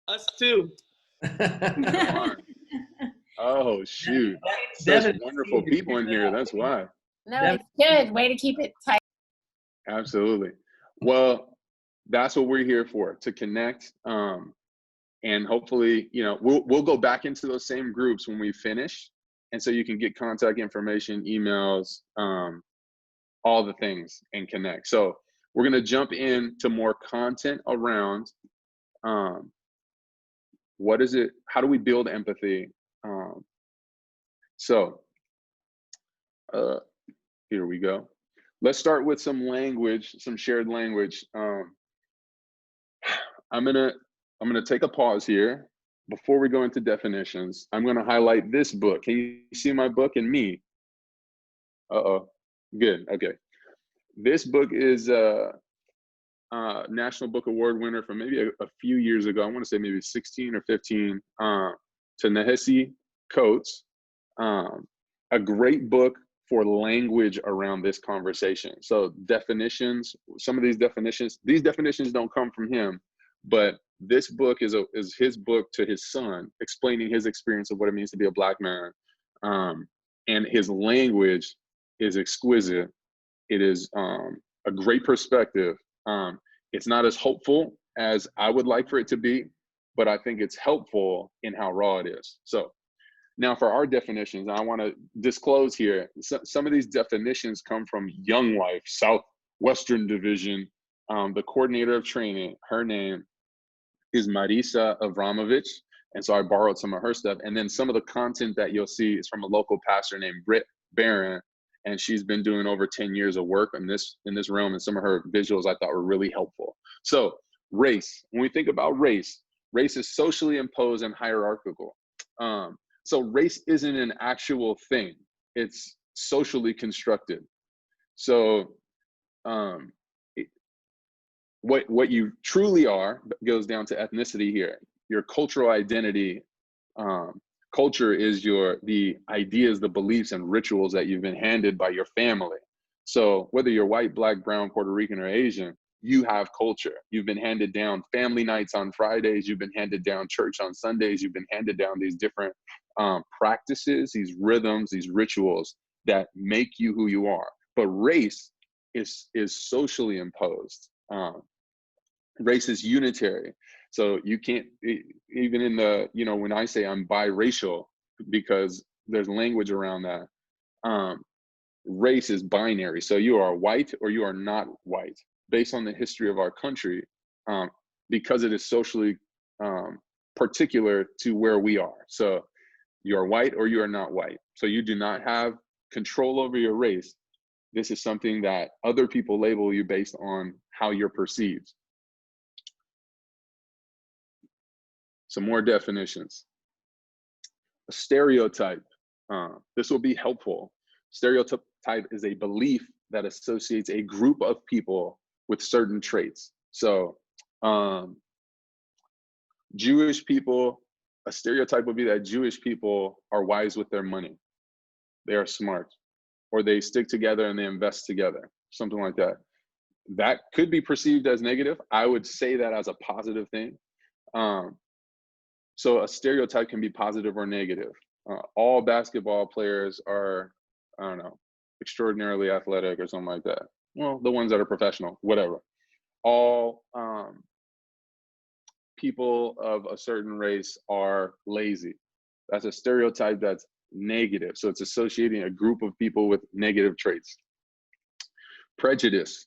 Us too. Oh, shoot. Such wonderful people in here. That's why. No, it's good. Way to keep it tight. Absolutely. Well, that's what we're here for, to connect. And hopefully, we'll go back into those same groups when we finish. And so you can get contact information, emails, all the things, and connect. So we're going to jump into more content around what is it? How do we build empathy? Here we go. Let's start with some language, some shared language. I'm gonna take a pause here before we go into definitions. I'm gonna highlight this book. Can you see my book and me? Good. Okay. This book is a National Book Award winner from maybe a few years ago. I want to say maybe 16 or 15. Ta-Nehisi Coates. A great book for language around this conversation. So definitions, some of these definitions don't come from him, but this book is his book to his son, explaining his experience of what it means to be a Black man. And his language is exquisite. It is a great perspective. It's not as hopeful as I would like for it to be, but I think it's helpful in how raw it is. So now for our definitions, I want to disclose here, some of these definitions come from Young Life, Southwestern Division. The coordinator of training, her name is Marisa Avramovich. And so I borrowed some of her stuff. And then some of the content that you'll see is from a local pastor named Britt Barron. And she's been doing over 10 years of work in this realm. And some of her visuals I thought were really helpful. So race, when we think about race is socially imposed and hierarchical. So race isn't an actual thing. It's socially constructed. So what you truly are goes down to ethnicity here. Your cultural identity, culture is the ideas, the beliefs and rituals that you've been handed by your family. So whether you're white, Black, brown, Puerto Rican, or Asian, you have culture. You've been handed down family nights on Fridays. You've been handed down church on Sundays. You've been handed down these different practices, these rhythms, these rituals that make you who you are. But race is socially imposed. Race is unitary. So you can't, even in the, when I say I'm biracial, because there's language around that, race is binary. So you are white or you are not white, based on the history of our country, because it is socially particular to where we are. So you are white or you are not white. So you do not have control over your race. This is something that other people label you based on how you're perceived. Some more definitions. A stereotype. This will be helpful. Stereotype is a belief that associates a group of people with certain traits. So Jewish people, a stereotype would be that Jewish people are wise with their money. They are smart, or they stick together and they invest together, something like that. That could be perceived as negative. I would say that as a positive thing. So a stereotype can be positive or negative. All basketball players are, I don't know, extraordinarily athletic or something like that. Well, the ones that are professional, whatever. All people of a certain race are lazy. That's a stereotype that's negative. So it's associating a group of people with negative traits. Prejudice.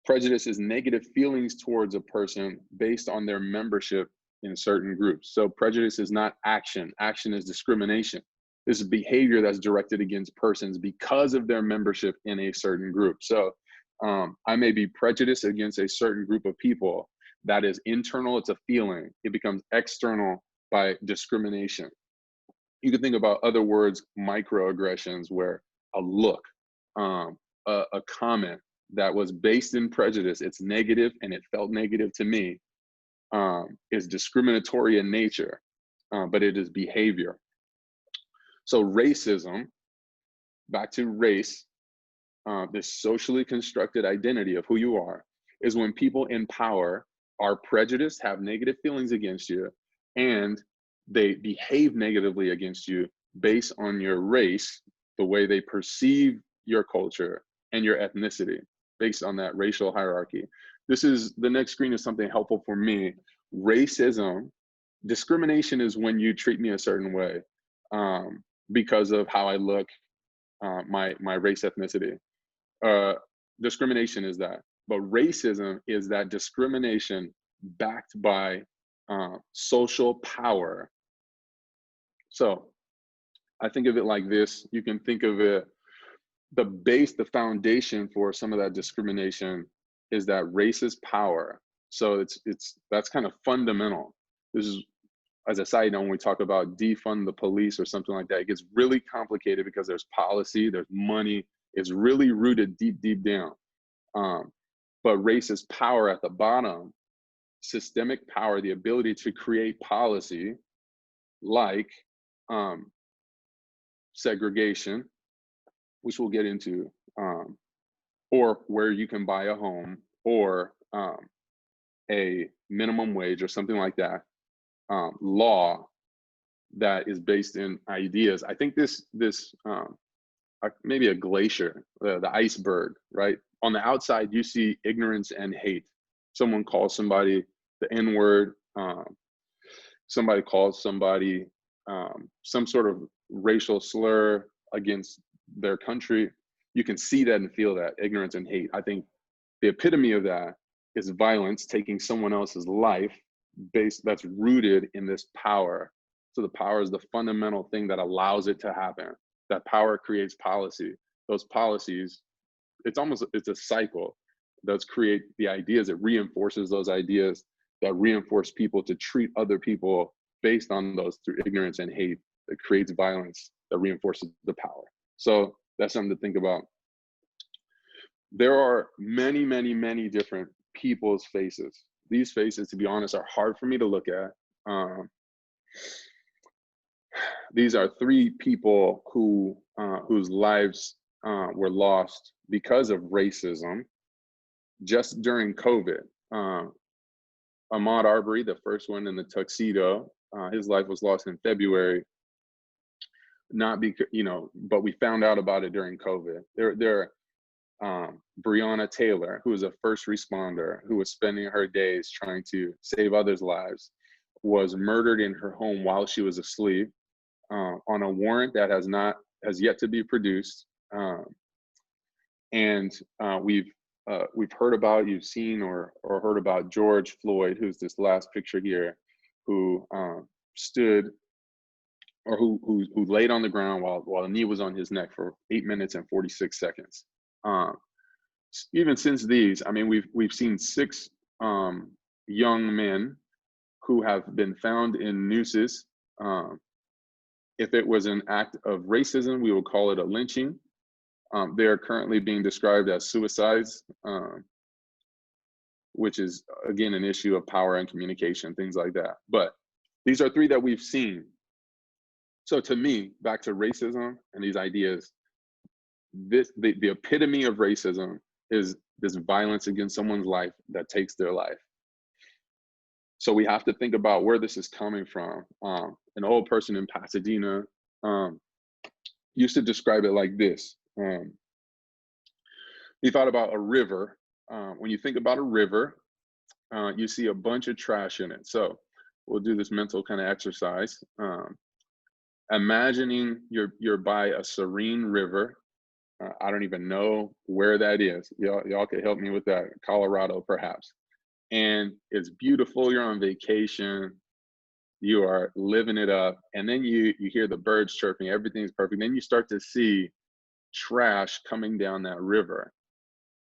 Prejudice is negative feelings towards a person based on their membership in certain groups. So prejudice is not action. Action is discrimination. This is behavior that's directed against persons because of their membership in a certain group. So I may be prejudiced against a certain group of people. That is internal, it's a feeling. It becomes external by discrimination. You can think about other words, microaggressions, where a look, a comment that was based in prejudice, it's negative and it felt negative to me, is discriminatory in nature, but it is behavior. So racism, back to race, this socially constructed identity of who you are, is when people in power are prejudiced, have negative feelings against you, and they behave negatively against you based on your race, the way they perceive your culture and your ethnicity, based on that racial hierarchy. This is, the next screen is something helpful for me. Racism, discrimination is when you treat me a certain way because of how I look, my race, ethnicity. Discrimination is that. But racism is that discrimination backed by social power. So I think of it like this. You can think of it, the base, the foundation for some of that discrimination is that racist power. So that's kind of fundamental. This is, as a side note, when we talk about defund the police or something like that, it gets really complicated because there's policy, there's money, it's really rooted deep, deep down. But racist power at the bottom, systemic power, the ability to create policy like segregation, which we'll get into, or where you can buy a home, or a minimum wage or something like that, law that is based in ideas. I think this maybe a glacier, the iceberg, right? On the outside, you see ignorance and hate. Someone calls somebody the N-word, somebody calls somebody some sort of racial slur against their country. You can see that and feel that, ignorance and hate. I think the epitome of that is violence, taking someone else's life, that's rooted in this power. So the power is the fundamental thing that allows it to happen. That power creates policy. Those policies, it's a cycle. Those create the ideas, it reinforces those ideas that reinforce people to treat other people based on those through ignorance and hate, that creates violence, that reinforces the power. So that's something to think about. There are many, many, many different people's faces. These faces, to be honest, are hard for me to look at. These are three people whose lives were lost because of racism just during COVID. Ahmaud Arbery, the first one in the tuxedo, his life was lost in February. Not because, but we found out about it during COVID. Breonna Taylor, who was a first responder, who was spending her days trying to save others' lives, was murdered in her home while she was asleep on a warrant that has yet to be produced. And we've heard about, you've seen or heard about George Floyd, who's this last picture here, who stood, or who laid on the ground while a knee was on his neck for 8 minutes and 46 seconds. Even since these, I mean, we've seen 6 young men who have been found in nooses. If it was an act of racism, we would call it a lynching. They are currently being described as suicides, which is, again, an issue of power and communication, things like that. But these are 3 that we've seen. So to me, back to racism and these ideas, the epitome of racism is this violence against someone's life that takes their life. So we have to think about where this is coming from. An old person in Pasadena used to describe it like this. He thought about a river. When you think about a river, you see a bunch of trash in it. So we'll do this mental kind of exercise. Imagining you're by a serene river. I don't even know where that is. Y'all could help me with that. Colorado, perhaps. And it's beautiful. You're on vacation. You are living it up. And then you hear the birds chirping. Everything's perfect. Then you start to see trash coming down that river.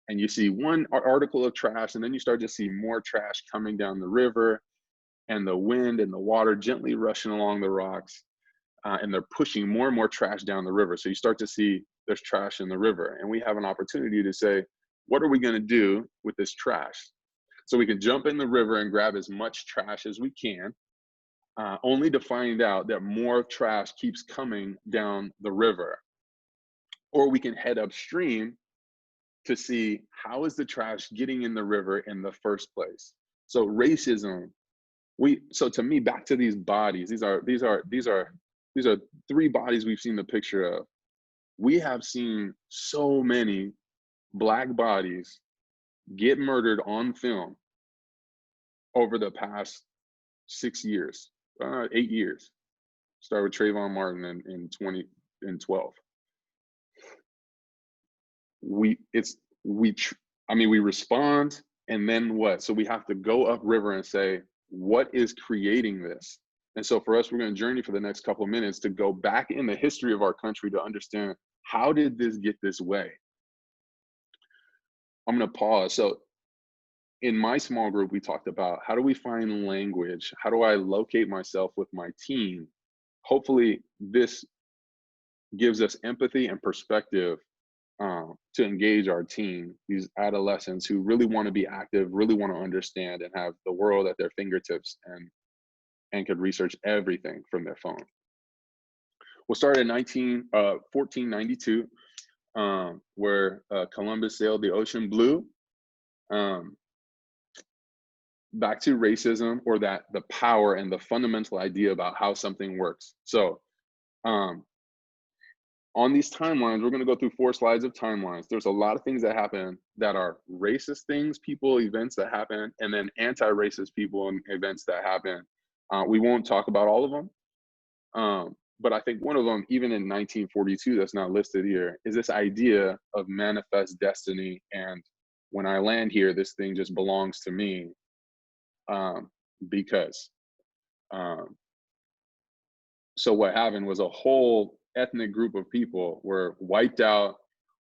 And you see one article of trash, and then you start to see more trash coming down the river, and the wind and the water gently rushing along the rocks. And they're pushing more and more trash down the river. So you start to see there's trash in the river. And we have an opportunity to say, what are we going to do with this trash? So we can jump in the river and grab as much trash as we can, only to find out that more trash keeps coming down the river. Or we can head upstream to see how is the trash getting in the river in the first place. So racism, so to me, back to these bodies, these are three bodies we've seen the picture of. We have seen so many Black bodies get murdered on film over the past 6 years, 8 years. Start with Trayvon Martin in 2012. We respond, and then what? So we have to go upriver and say, what is creating this? And so for us, we're going to journey for the next couple of minutes to go back in the history of our country to understand, how did this get this way? I'm going to pause. So in my small group, we talked about, how do we find language? How do I locate myself with my team? Hopefully this gives us empathy and perspective to engage our team, these adolescents who really want to be active, really want to understand, and have the world at their fingertips, and could research everything from their phone. We'll start in 1492, where Columbus sailed the ocean blue. Back to racism, or the power and the fundamental idea about how something works. So on these timelines, we're going to go through 4 slides of timelines. There's a lot of things that happen that are racist things, people, events that happen, and then anti-racist people and events that happen. We won't talk about all of them, but I think one of them, even in 1942, that's not listed here, is this idea of manifest destiny. And when I land here, this thing just belongs to me, because. So what happened was, a whole ethnic group of people were wiped out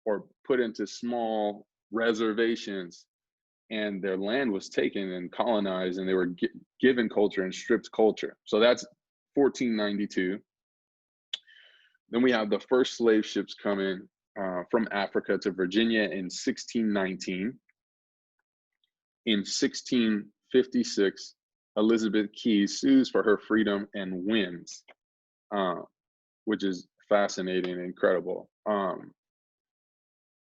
or put into small reservations, and their land was taken and colonized, and they were given culture and stripped culture. So that's 1492. Then we have the first slave ships coming from Africa to Virginia in 1619. In 1656, Elizabeth Key sues for her freedom and wins, which is fascinating and incredible.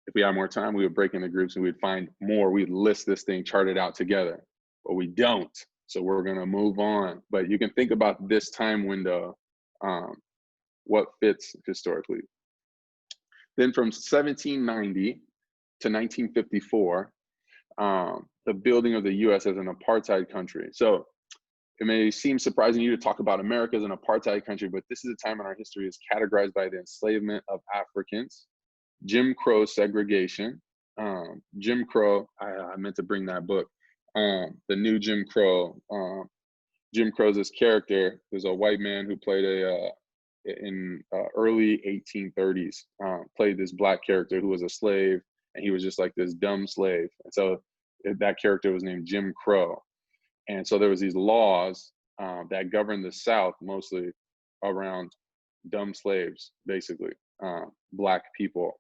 If we had more time, we would break into groups and we'd find more. We'd list this thing, chart it out together, but we don't. So we're going to move on. But you can think about this time window, what fits historically. Then from 1790 to 1954, the building of the US as an apartheid country. So it may seem surprising to you to talk about America as an apartheid country, but this is a time in our history is categorized by the enslavement of Africans, Jim Crow segregation. Jim Crow, I meant to bring that book. The new Jim Crow. Jim Crow's this character. There's a white man who played in early 1830s, played this Black character who was a slave, and he was just like this dumb slave. And so that character was named Jim Crow. And so there was these laws that governed the South, mostly around dumb slaves, basically, Black people.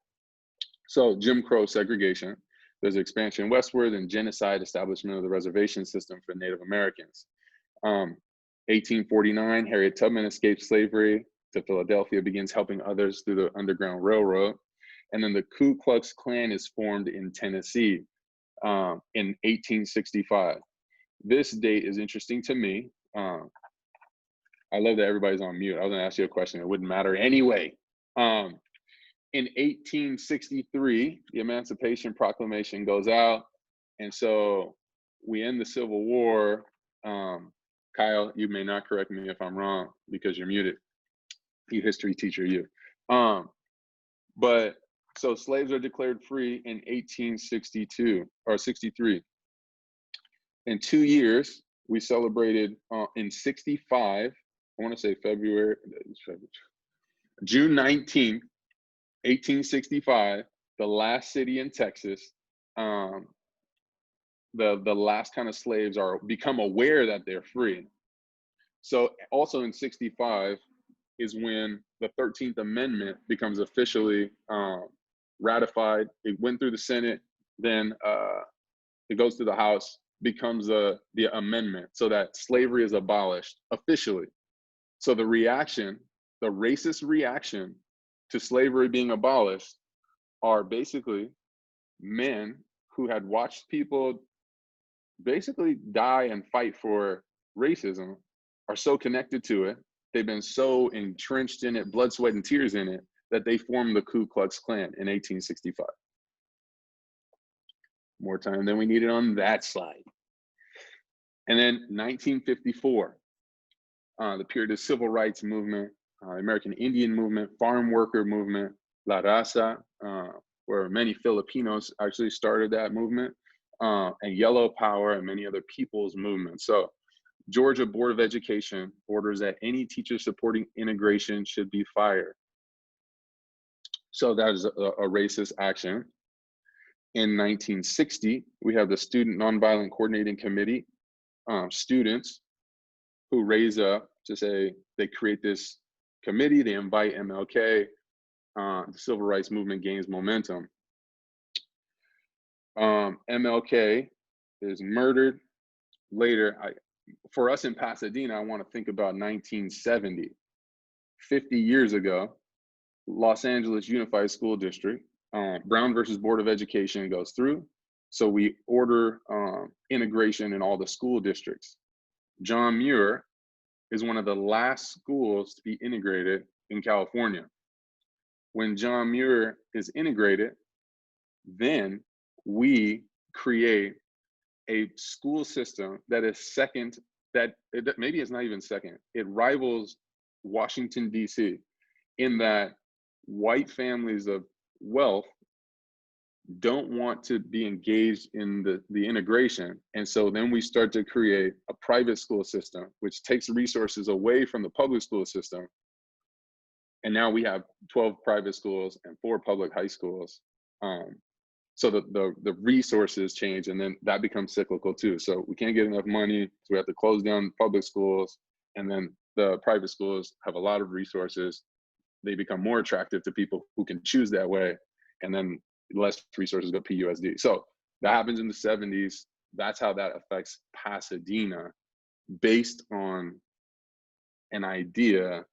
So Jim Crow segregation, there's expansion westward, and genocide, establishment of the reservation system for Native Americans. 1849, Harriet Tubman escapes slavery to Philadelphia, begins helping others through the Underground Railroad. And then the Ku Klux Klan is formed in Tennessee in 1865. This date is interesting to me. I love that everybody's on mute. I was going to ask you a question. It wouldn't matter anyway. In 1863, the Emancipation Proclamation goes out. And so we end the Civil War. Kyle, you may not correct me if I'm wrong because you're muted. You history teacher, you. But so slaves are declared free in 1862 or 63. In 2 years, we celebrated in 65, I want to say June 19th, 1865, the last city in Texas, the last kind of slaves become aware that they're free. So also in 65 is when the 13th Amendment becomes officially ratified. It went through the Senate, then it goes through the House, becomes the amendment so that slavery is abolished officially. So the reaction, the racist reaction to slavery being abolished are basically men who had watched people basically die and fight for racism are so connected to it. They've been so entrenched in it, blood, sweat, and tears in it, that they formed the Ku Klux Klan in 1865. More time than we needed on that slide. And then 1954, the period of civil rights movement, American Indian movement, farm worker movement, La Raza, where many Filipinos actually started that movement, and Yellow Power and many other people's movements. So Georgia Board of Education orders that any teacher supporting integration should be fired. So that is a racist action. In 1960, we have the Student Nonviolent Coordinating Committee, students who raise up to say they create this committee, they invite MLK, the civil rights movement gains momentum. MLK is murdered. Later, for us in Pasadena, I want to think about 1970, 50 years ago, Los Angeles Unified School District, Brown versus Board of Education goes through. So we order integration in all the school districts. John Muir is one of the last schools to be integrated in California. When John Muir is integrated, then we create a school system that is second, that maybe it's not even second, it rivals Washington, D.C., in that white families of wealth don't want to be engaged in the integration. And so then we start to create a private school system, which takes resources away from the public school system. And now we have 12 private schools and 4 public high schools. So the resources change, and then that becomes cyclical too. So we can't get enough money, so we have to close down public schools, and then the private schools have a lot of resources. They become more attractive to people who can choose that way, and then less resources go PUSD. So that happens in the 70s. That's how that affects Pasadena, based on an idea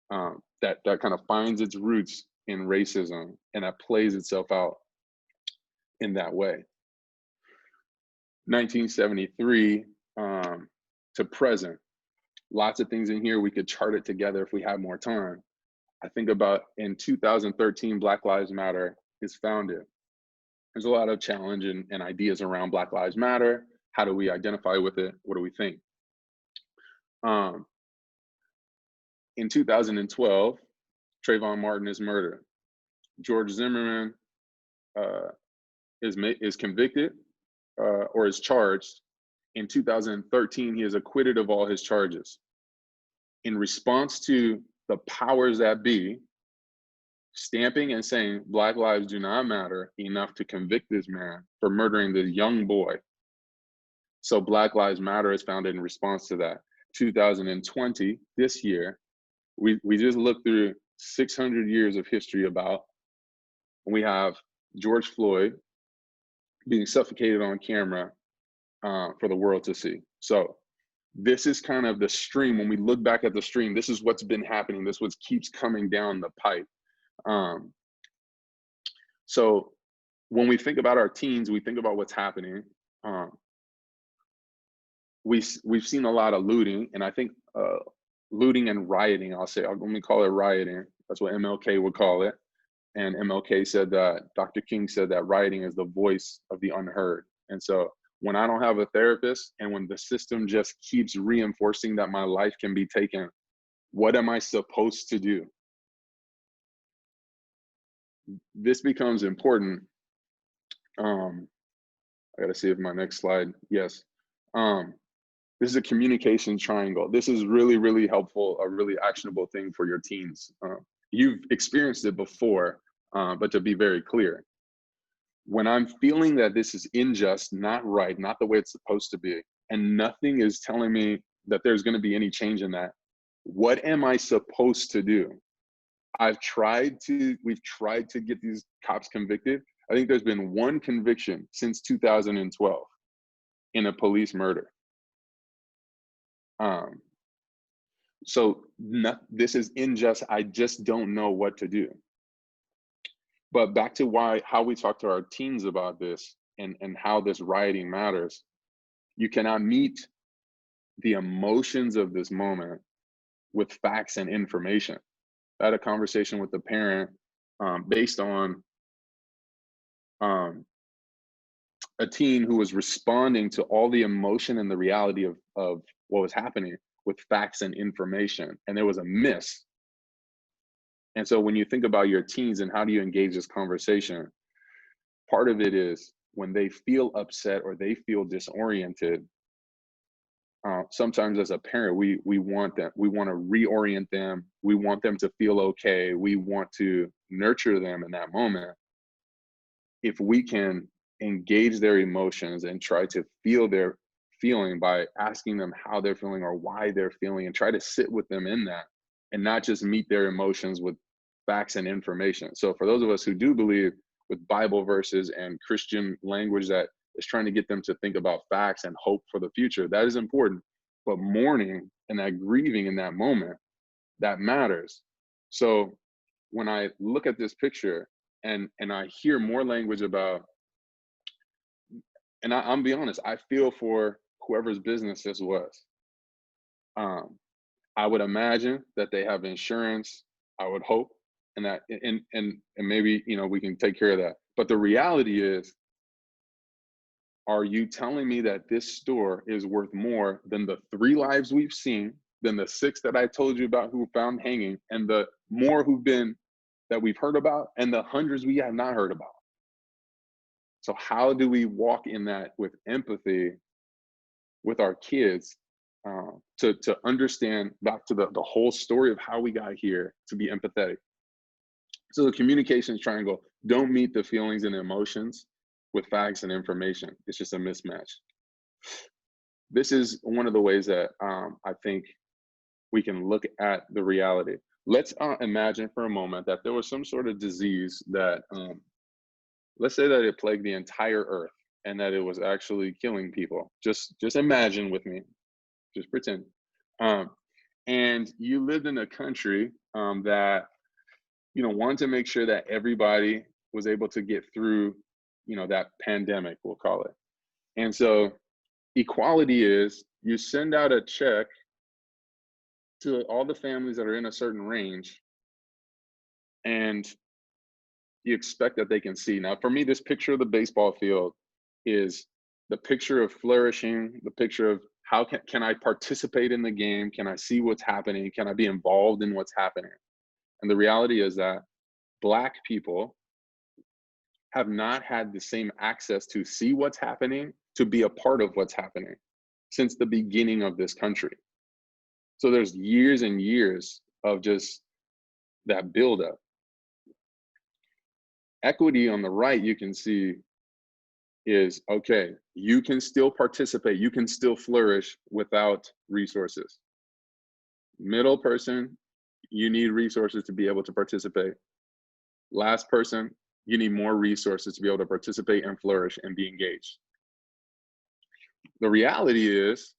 that kind of finds its roots in racism, and that plays itself out in that way. 1973 to present. Lots of things in here. We could chart it together if we had more time. I think about in 2013, Black Lives Matter is founded. There's a lot of challenge and ideas around Black Lives Matter. How do we identify with it? What do we think? In 2012, Trayvon Martin is murdered. George Zimmerman is convicted or is charged. In 2013, he is acquitted of all his charges. In response to the powers that be stamping and saying Black lives do not matter enough to convict this man for murdering this young boy. So Black Lives Matter is founded in response to that. 2020, this year, we just looked through 600 years of history about, we have George Floyd being suffocated on camera for the world to see. So this is kind of the stream. When we look back at the stream, this is what's been happening. This is what keeps coming down the pipe. So when we think about our teens, we think about what's happening. We've seen a lot of looting, and I think looting and rioting, let me call it rioting. That's what MLK would call it. And MLK said that, Dr. King said that rioting is the voice of the unheard. And so when I don't have a therapist, and when the system just keeps reinforcing that my life can be taken, what am I supposed to do? This becomes important. I gotta see if my next slide, yes. This is a communication triangle. This is really, really helpful, a really actionable thing for your teens. You've experienced it before, but to be very clear, when I'm feeling that this is unjust, not right, not the way it's supposed to be, and nothing is telling me that there's gonna be any change in that, what am I supposed to do? We've tried to get these cops convicted. I think there's been one conviction since 2012 in a police murder. So this is unjust. I just don't know what to do. But back to how we talk to our teens about this and how this rioting matters. You cannot meet the emotions of this moment with facts and information. I had a conversation with the parent based on a teen who was responding to all the emotion and the reality of what was happening with facts and information, and there was a miss. And so when you think about your teens and how do you engage this conversation, part of it is when they feel upset or they feel disoriented, sometimes as a parent, we want to reorient them. We want them to feel okay. We want to nurture them in that moment. If we can engage their emotions and try to feel their feeling by asking them how they're feeling or why they're feeling, and try to sit with them in that and not just meet their emotions with facts and information. So for those of us who do believe with Bible verses and Christian language that is trying to get them to think about facts and hope for the future, that is important. But mourning and that grieving in that moment, that matters. So when I look at this picture and I hear more language about, and I'm be honest, I feel for whoever's business this was. I would imagine that they have insurance. I would hope, and that and maybe we can take care of that. But the reality is, are you telling me that this store is worth more than the 3 lives we've seen, than the 6 that I told you about who found hanging, and the more who've been that we've heard about, and the hundreds we have not heard about? So how do we walk in that with empathy with our kids, to understand back to the whole story of how we got here, to be empathetic? So the communications triangle: don't meet the feelings and emotions with facts and information. It's just a mismatch. This is one of the ways that I think we can look at the reality. Let's imagine for a moment that there was some sort of disease that, let's say that it plagued the entire earth and that it was actually killing people. Just imagine with me, just pretend. Um, and you lived in a country that wanted to make sure that everybody was able to get through, that pandemic, we'll call it. And so equality is you send out a check to all the families that are in a certain range, and you expect that they can see. Now, for me, this picture of the baseball field is the picture of flourishing, the picture of how can I participate in the game? Can I see what's happening? Can I be involved in what's happening? And the reality is that Black people have not had the same access to see what's happening, to be a part of what's happening since the beginning of this country. So there's years and years of just that buildup. Equity on the right, you can see, is okay, you can still participate, you can still flourish without resources. Middle person, you need resources to be able to participate. Last person, you need more resources to be able to participate and flourish and be engaged. The reality is,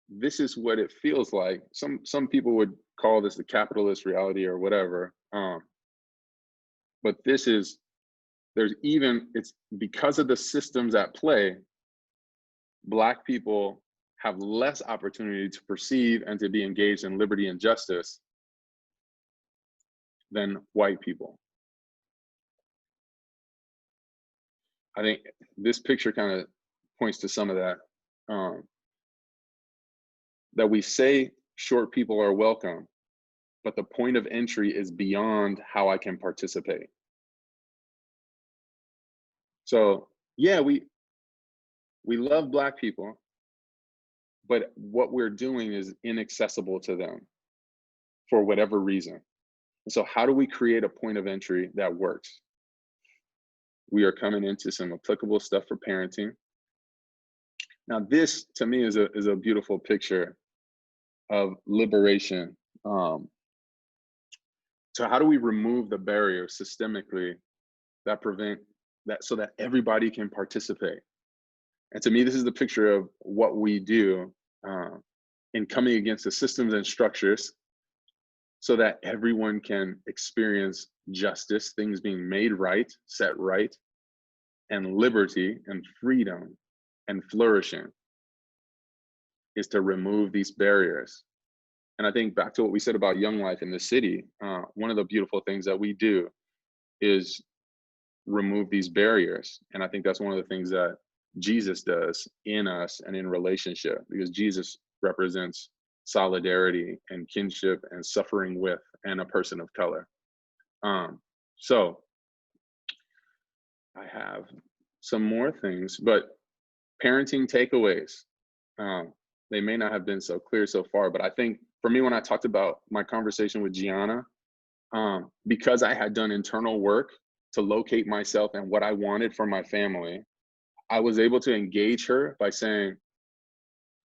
this is what it feels like. Some people would call this the capitalist reality or whatever. But it's because of the systems at play, Black people have less opportunity to perceive and to be engaged in liberty and justice than white people. I think this picture kind of points to some of that. That we say short people are welcome, but the point of entry is beyond how I can participate. So yeah, we love Black people, but what we're doing is inaccessible to them for whatever reason. And so how do we create a point of entry that works? We are coming into some applicable stuff for parenting. Now, this to me is a beautiful picture of liberation. So how do we remove the barriers systemically that prevent that, so that everybody can participate? And to me, this is the picture of what we do in coming against the systems and structures so that everyone can experience justice, things being made right, set right, and liberty and freedom. and flourishing is to remove these barriers. And I think back to what we said about young life in the city, one of the beautiful things that we do is remove these barriers. And I think that's one of the things that Jesus does in us and in relationship, because Jesus represents solidarity and kinship and suffering with and a person of color. So I have some more things, but parenting takeaways. They may not have been so clear so far, but I think for me, when I talked about my conversation with Gianna, because I had done internal work to locate myself and what I wanted for my family, I was able to engage her by saying,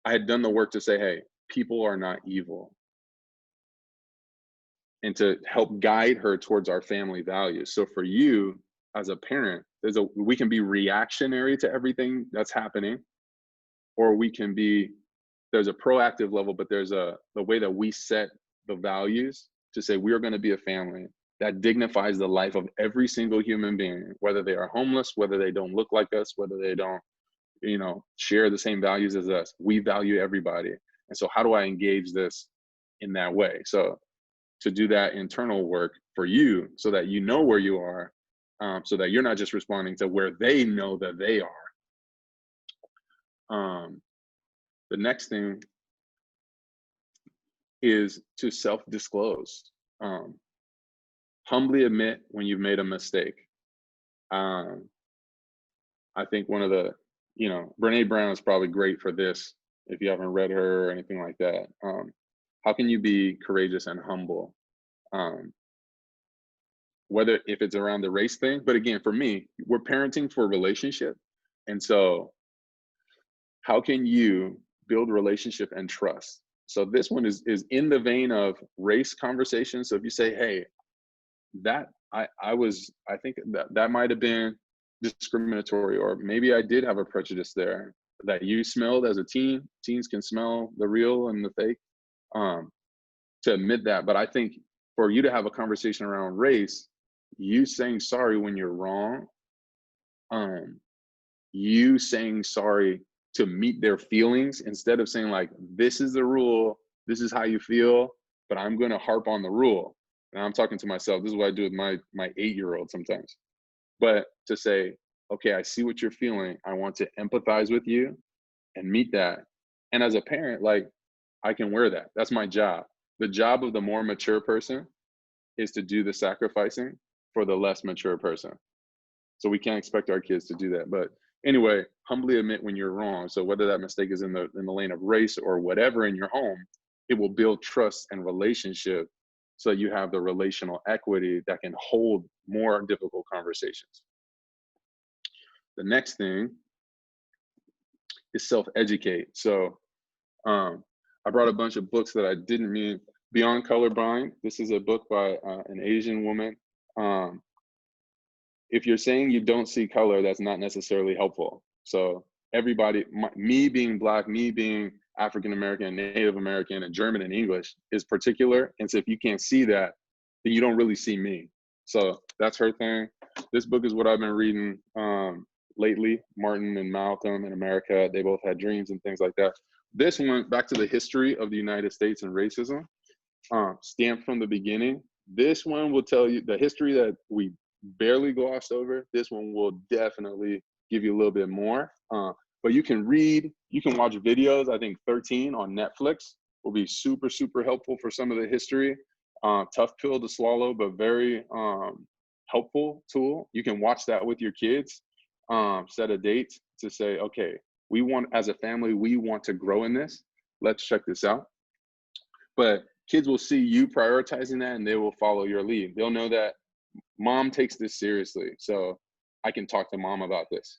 I had done the work to say, hey, people are not evil. And to help guide her towards our family values. So for you as a parent, we can be reactionary to everything that's happening, or we can be, there's a proactive level, but there's the way that we set the values to say we are going to be a family that dignifies the life of every single human being, whether they are homeless, whether they don't look like us, whether they don't, share the same values as us. We value everybody. And so how do I engage this in that way? So to do that internal work for you so that you know where you are, so that you're not just responding to where they know that they are. The next thing is to self-disclose. Humbly admit when you've made a mistake. I think one of the, Brene Brown is probably great for this if you haven't read her or anything like that. How can you be courageous and humble? Whether if it's around the race thing, but again, for me, we're parenting for a relationship. And so how can you build relationship and trust? So this one is in the vein of race conversation. So if you say, hey, that I think that might have been discriminatory, or maybe I did have a prejudice there that you smelled as a teen. Teens can smell the real and the fake. To admit that. But I think for you to have a conversation around race, you saying sorry when you're wrong, you saying sorry to meet their feelings instead of saying like, this is the rule, this is how you feel, but I'm going to harp on the rule. And I'm talking to myself. This is what I do with my 8-year-old sometimes. But to say, okay, I see what you're feeling. I want to empathize with you and meet that. And as a parent, like, I can wear that. That's my job. The job of the more mature person is to do the sacrificing for the less mature person. So we can't expect our kids to do that. But anyway, humbly admit when you're wrong. So whether that mistake is in the lane of race or whatever in your home, it will build trust and relationship so you have the relational equity that can hold more difficult conversations. The next thing is self-educate. So I brought a bunch of books that I didn't mean. Beyond Colorblind. This is a book by an Asian woman. If you're saying you don't see color, that's not necessarily helpful. So everybody, me being Black, me being African American, Native American, and German and English is particular. And so if you can't see that, then you don't really see me. So that's her thing. This book is what I've been reading lately. Martin and Malcolm in America, they both had dreams and things like that. This one, back to the history of the United States and racism, stamped from the beginning. This one will tell you the history that we barely glossed over. This one will definitely give you a little bit more. But you can read, you can watch videos. I think 13 on Netflix will be super, super helpful for some of the history. Tough pill to swallow, but very helpful tool. You can watch that with your kids. Set a date to say, okay, we want, as a family, we want to grow in this. Let's check this out. But kids will see you prioritizing that and they will follow your lead. They'll know that mom takes this seriously, so I can talk to mom about this.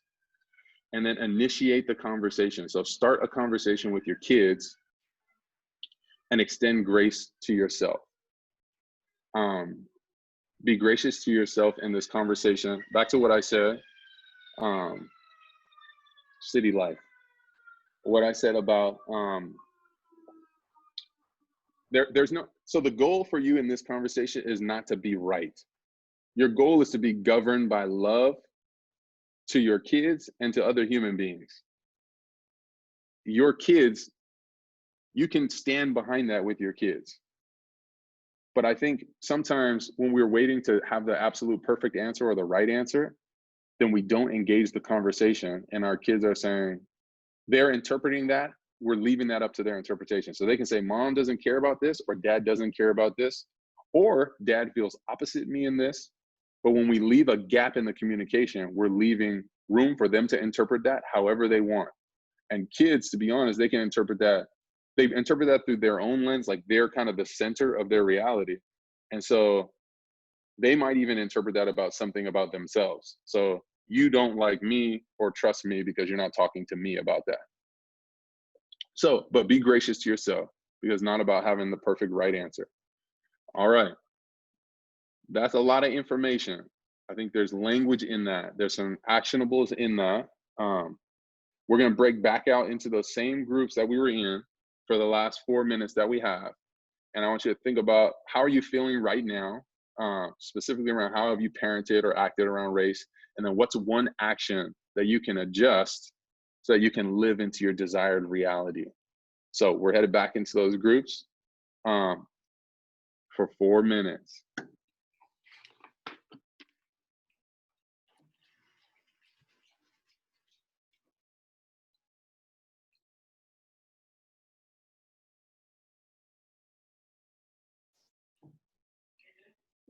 And then initiate the conversation. So start a conversation with your kids and extend grace to yourself. Be gracious to yourself in this conversation. Back to what I said, city life. What I said about there's no, so the goal for you in this conversation is not to be right. Your goal is to be governed by love to your kids and to other human beings. your kids, you can stand behind that with your kids. But I think sometimes when we're waiting to have the absolute perfect answer or the right answer, then we don't engage the conversation, and our kids are saying, they're interpreting that, we're leaving that up to their interpretation. So they can say, mom doesn't care about this, or dad doesn't care about this, or dad feels opposite me in this. But when we leave a gap in the communication, we're leaving room for them to interpret that however they want. And kids, to be honest, they can interpret that. They interpret that through their own lens, like they're kind of the center of their reality. And so they might even interpret that about something about themselves. So you don't like me or trust me because you're not talking to me about that. So, but be gracious to yourself, because it's not about having the perfect right answer. All right. That's a lot of information. I think there's language in that. There's some actionables in that. We're going to break back out into those same groups that we were in for the last 4 minutes that we have. And I want you to think about, how are you feeling right now, specifically around how have you parented or acted around race? And then what's one action that you can adjust so that you can live into your desired reality? So we're headed back into those groups for 4 minutes.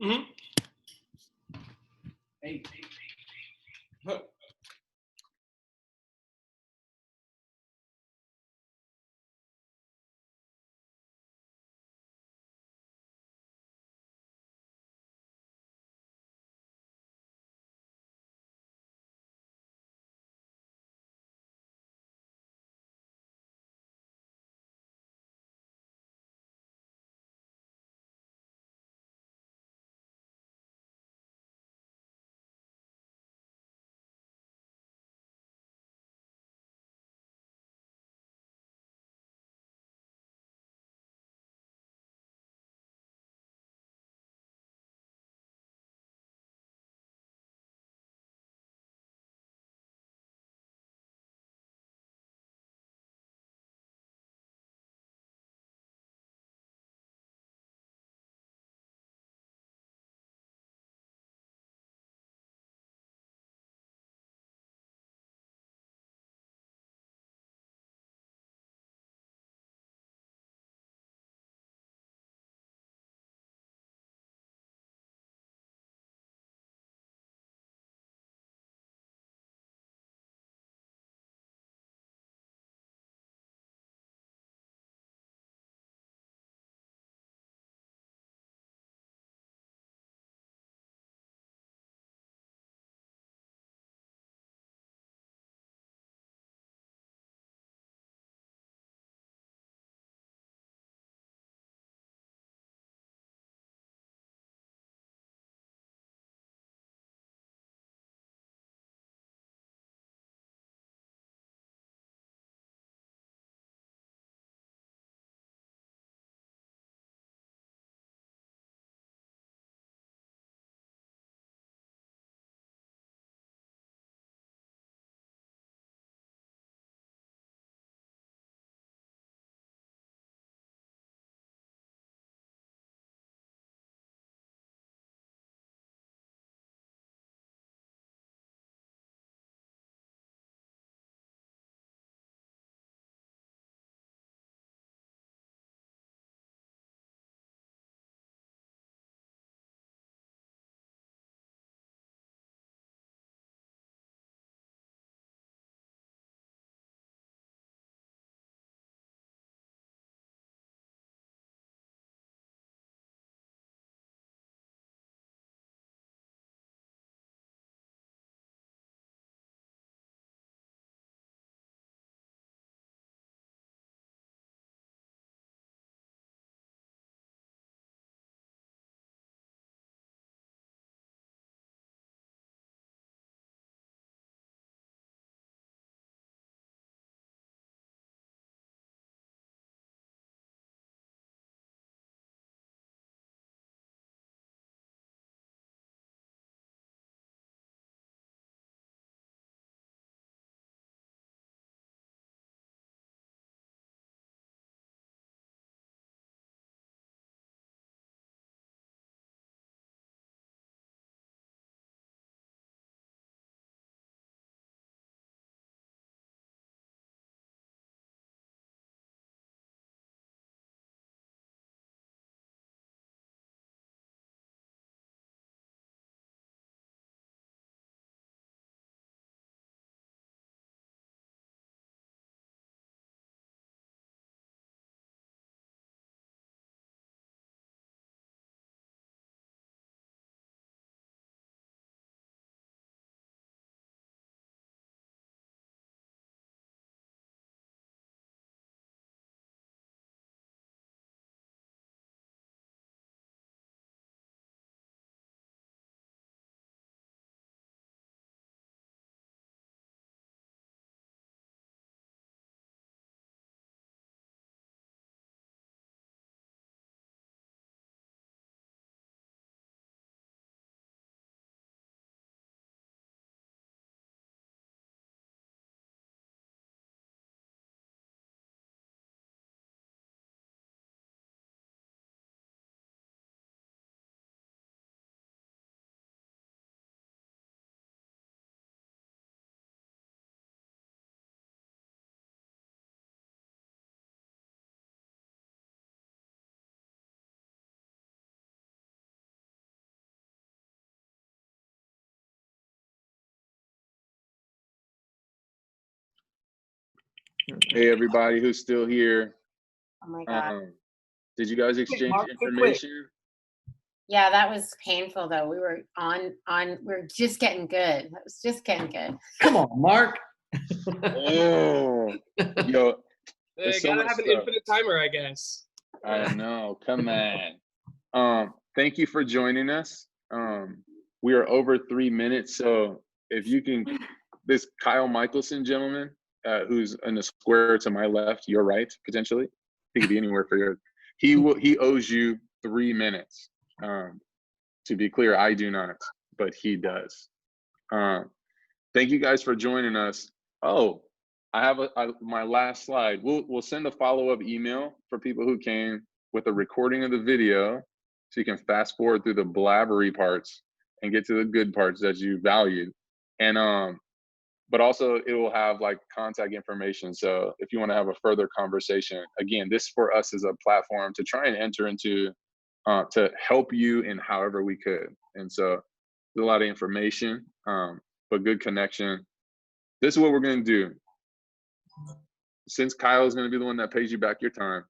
Mm-hmm. Hey. Hey, everybody who's still here. Oh my God. Did you guys exchange Mark, information? Yeah, that was painful though. We were we're just getting good. That was just getting good. Come on, Mark. Oh, yo, They there's so gotta much have an stuff. infinite timer, I guess. I know. Come on. Thank you for joining us. We are over 3 minutes, so if you can, this Kyle Michelson gentleman, who's in the square to my left, your right, potentially. He could be anywhere for you. He owes you 3 minutes. To be clear, I do not, but he does. Thank you guys for joining us. Oh, I have my last slide. We'll send a follow-up email for people who came with a recording of the video, so you can fast forward through the blabbery parts and get to the good parts that you valued. And but also it will have like contact information. So if you want to have a further conversation, again, this for us is a platform to try and enter into to help you in however we could. And so there's a lot of information, but good connection. This is what we're going to do. Since Kyle is going to be the one that pays you back your time,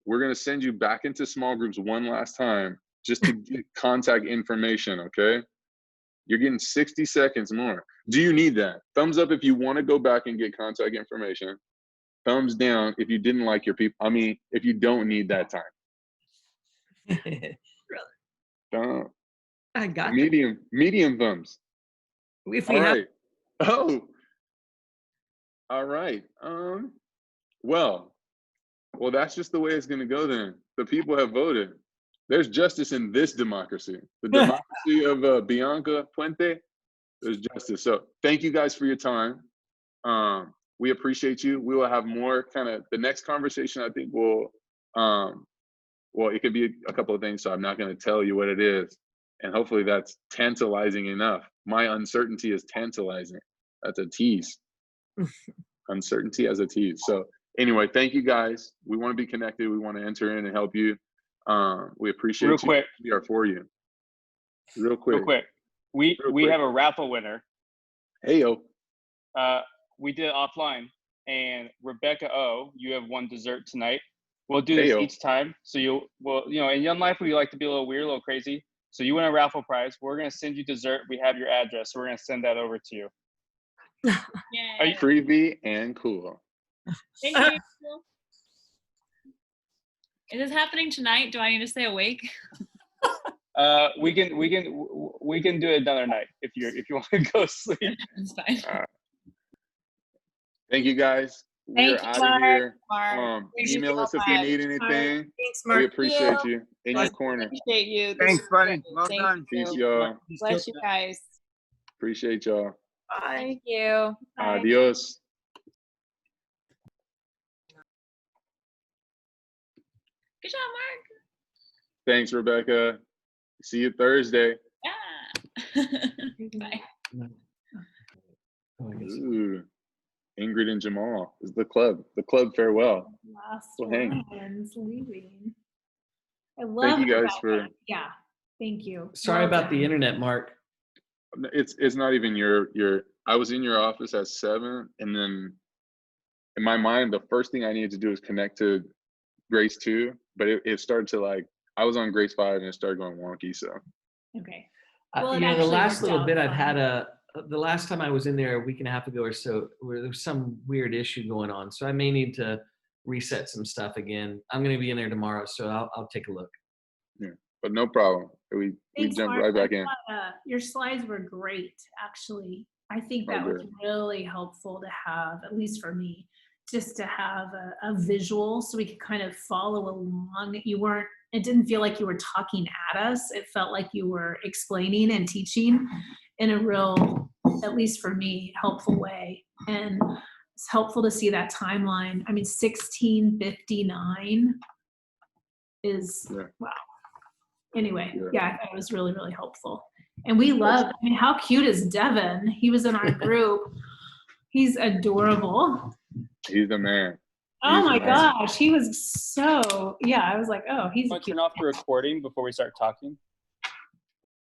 we're going to send you back into small groups one last time just to get contact information, okay? You're getting 60 seconds more. Do you need that? Thumbs up if you want to go back and get contact information. Thumbs down if you didn't like your people. I mean, if you don't need that time. I got medium thumbs. If All we have right. Oh. All right. Well, that's just the way it's going to go then. The people have voted. There's justice in this democracy. The democracy of Bianca Puente, there's justice. So thank you guys for your time. We appreciate you. We will have more kind of, the next conversation I think will, well, it could be a couple of things, so I'm not going to tell you what it is. And hopefully that's tantalizing enough. My uncertainty is tantalizing. That's a tease. Uncertainty as a tease. So anyway, thank you guys. We want to be connected. We want to enter in and help you. We appreciate Real you. quick. We are for you. Real quick. We have a raffle winner. Hey, yo. We did it offline, and Rebecca O, you have won dessert tonight. We'll do this each time. So in young life, we like to be a little weird, a little crazy. So you win a raffle prize. We're going to send you dessert. We have your address. So we're going to send that over to you. Are you freebie and cool? Thank you. Is this happening tonight? Do I need to stay awake? We can do it another night if you want to go sleep. It's fine. Thank you guys. We are out of here. Email us if you need anything. Thanks, Mark. We appreciate you. In your corner. Appreciate you. Thanks, buddy. Well Thank done. you. Peace, y'all. Bless you guys. Appreciate y'all. Bye. Thank you. Bye. Adios. Good job, Mark. Thanks, Rebecca. See you Thursday. Yeah. Bye. Ooh. Ingrid and Jamal is the club. The club farewell. Last We'll hang. one's leaving. I love Thank you guys for. Yeah, thank you. Sorry about the internet, Mark. It's not even your. I was in your office at 7, and then in my mind, the first thing I needed to do is connect to Grace 2, but it started to like I was on Grace 5 and it started going wonky. So. Okay. Well, the last little bit I've had the last time I was in there a week and a half ago or so, where there was some weird issue going on. So I may need to reset some stuff again. I'm going to be in there tomorrow, so I'll take a look. Yeah, but no problem. We jumped right back in. Your slides were great, actually. I think that was really helpful to have, at least for me, just to have a visual so we could kind of follow along. It didn't feel like you were talking at us. It felt like you were explaining and teaching in a real, at least for me, helpful way. And it's helpful to see that timeline. I mean, 1659 is, wow. Anyway, yeah, I thought it was really, really helpful. And we love, I mean, how cute is Devin? He was in our group. He's adorable. He's the man. Oh my gosh, he was so, yeah, I was like, oh, he's Turn off the recording before we start talking.